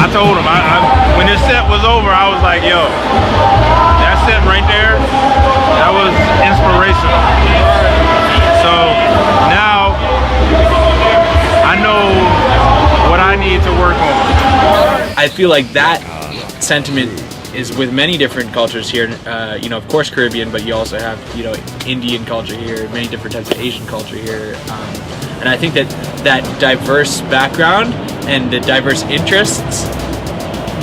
I told him, when this set was over, I was like, yo, that set right there, that was inspirational. So now I know what I need to work on. I feel like that sentiment is with many different cultures here, you know, of course Caribbean, but you also have, you know, Indian culture here, many different types of Asian culture here, and I think that that diverse background and the diverse interests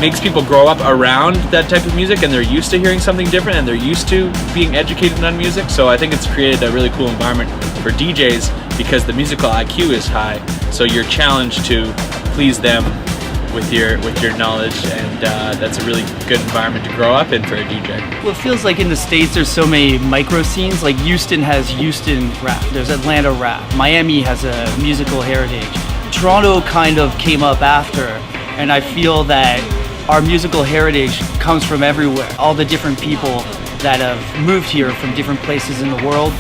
makes people grow up around that type of music, and they're used to hearing something different, and they're used to being educated on music. So I think it's created a really cool environment for DJs because the musical IQ is high, so you're challenged to please them with your knowledge, and that's a really good environment to grow up in for a DJ. Well, it feels like in the States there's so many micro scenes. Like Houston has Houston rap, there's Atlanta rap, Miami has a musical heritage. Toronto kind of came up after, and I feel that our musical heritage comes from everywhere. All the different people that have moved here from different places in the world.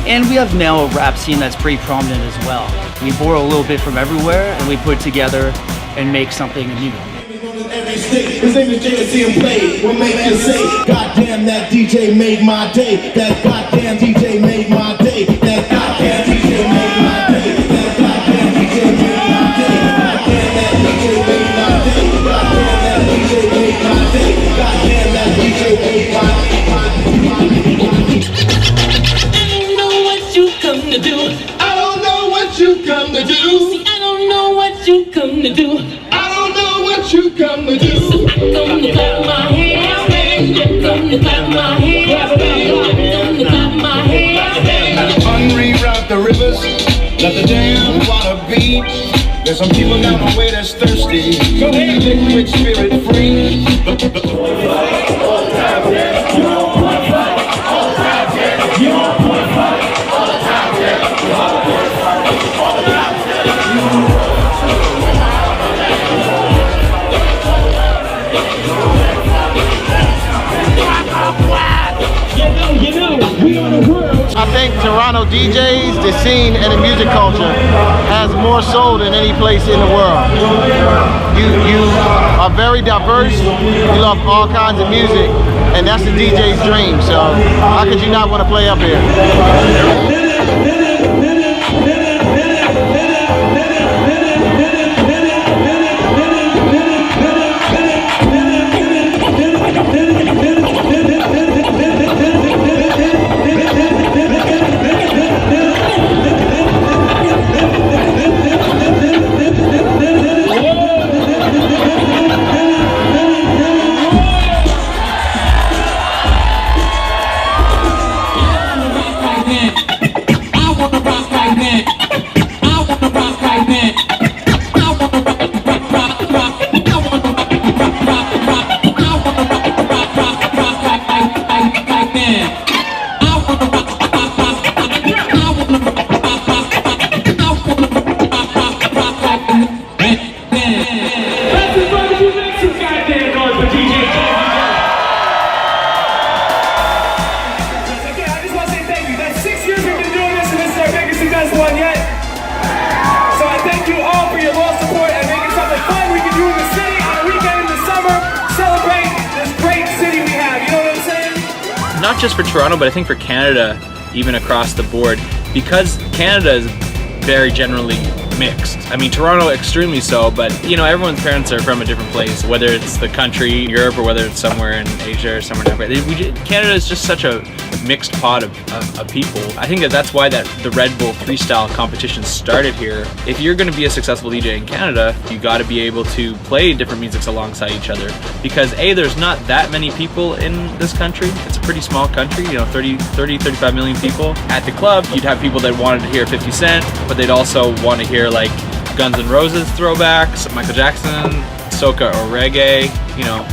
And we have now a rap scene that's pretty prominent as well. We borrow a little bit from everywhere and we put it together and make something new. His name is Jaycee and play. What make you say, goddamn, that DJ made my day. That goddamn DJ made my day. That goddamn DJ made my day. That goddamn DJ made my day. Goddamn, that DJ made my day. Goddamn, that DJ made my day. Goddamn, that DJ made my day. I don't know what you come to do. I don't know what you come to do. See, I don't know what you come to do. I don't know what you come to do. So I come to clap my hands, come to clap my hands, come to clap my hands. Unreroute the rivers, let the damn water beat. There's some people down the way that's thirsty. So they liquid spirit free. I think Toronto DJs, the scene and the music culture has more soul than any place in the world. You are very diverse, you love all kinds of music, and that's the DJ's dream, so how could you not want to play up here? Not just for Toronto, but I think for Canada, even across the board, because Canada is very generally mixed. I mean, Toronto extremely so, but you know, everyone's parents are from a different place, whether it's the country, Europe, or whether it's somewhere in Asia or somewhere down there. Canada is just such a mixed pot of people. I think that's why the Red Bull freestyle competition started here. If you're going to be a successful DJ in Canada, you got to be able to play different musics alongside each other, because A, there's not that many people in this country. It's a pretty small country, you know, 35 million people. At the club, you'd have people that wanted to hear 50 Cent, but they'd also want to hear like Guns N' Roses throwbacks, Michael Jackson, soca or reggae, you know,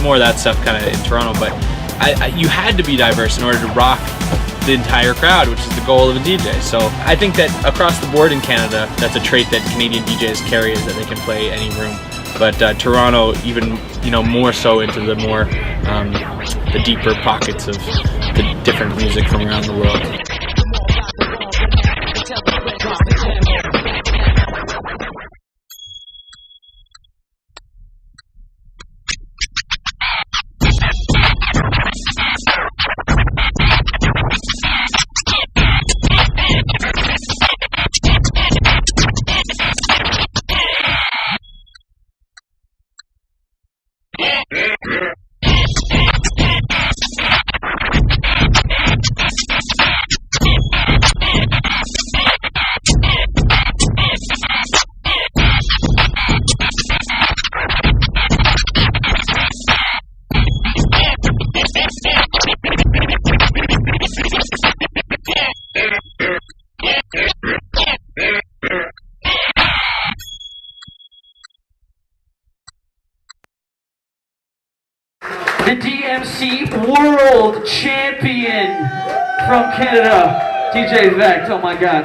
more of that stuff kind of in Toronto. But you had to be diverse in order to rock the entire crowd, which is the goal of a DJ. So I think that across the board in Canada, that's a trait that Canadian DJs carry, is that they can play any room. But Toronto, even, you know, more so into the more the deeper pockets of the different music from around the world. champion from Canada, DJ Vekked. Oh my God.